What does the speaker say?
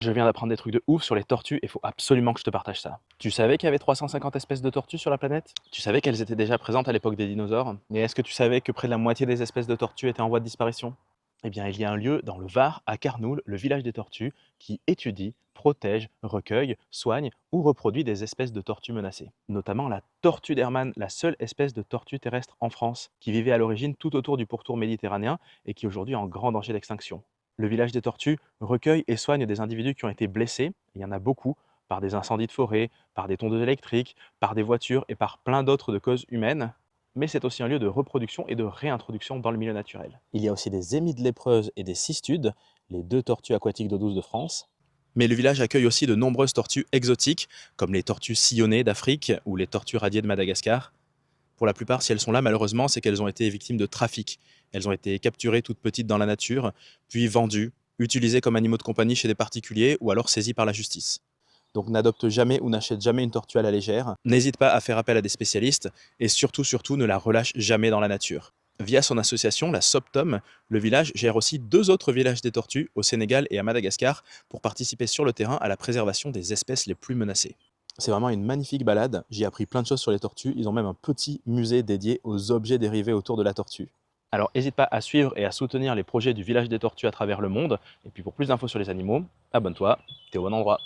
Je viens d'apprendre des trucs de ouf sur les tortues et il faut absolument que je te partage ça. Tu savais qu'il y avait 350 espèces de tortues sur la planète? Tu savais qu'elles étaient déjà présentes à l'époque des dinosaures? Et est-ce que tu savais que près de la moitié des espèces de tortues étaient en voie de disparition? Eh bien, il y a un lieu dans le Var, à Carnoul, le village des tortues, qui étudie, protège, recueille, soigne ou reproduit des espèces de tortues menacées. Notamment la tortue d'Hermann, la seule espèce de tortue terrestre en France, qui vivait à l'origine tout autour du pourtour méditerranéen et qui est aujourd'hui en grand danger d'extinction. Le village des tortues recueille et soigne des individus qui ont été blessés, il y en a beaucoup, par des incendies de forêt, par des tondeuses électriques, par des voitures et par plein d'autres de causes humaines, mais c'est aussi un lieu de reproduction et de réintroduction dans le milieu naturel. Il y a aussi des émides lépreuses et des cistudes, les deux tortues aquatiques d'eau douce de France. Mais le village accueille aussi de nombreuses tortues exotiques, comme les tortues sillonnées d'Afrique ou les tortues radiées de Madagascar. Pour la plupart, si elles sont là, malheureusement, c'est qu'elles ont été victimes de trafic. Elles ont été capturées toutes petites dans la nature, puis vendues, utilisées comme animaux de compagnie chez des particuliers ou alors saisies par la justice. Donc n'adopte jamais ou n'achète jamais une tortue à la légère. N'hésite pas à faire appel à des spécialistes et surtout, ne la relâche jamais dans la nature. Via son association, la Soptom, le village gère aussi deux autres villages des tortues au Sénégal et à Madagascar pour participer sur le terrain à la préservation des espèces les plus menacées. C'est vraiment une magnifique balade, j'y ai appris plein de choses sur les tortues, ils ont même un petit musée dédié aux objets dérivés autour de la tortue. Alors n'hésite pas à suivre et à soutenir les projets du village des tortues à travers le monde, et puis pour plus d'infos sur les animaux, abonne-toi, t'es au bon endroit.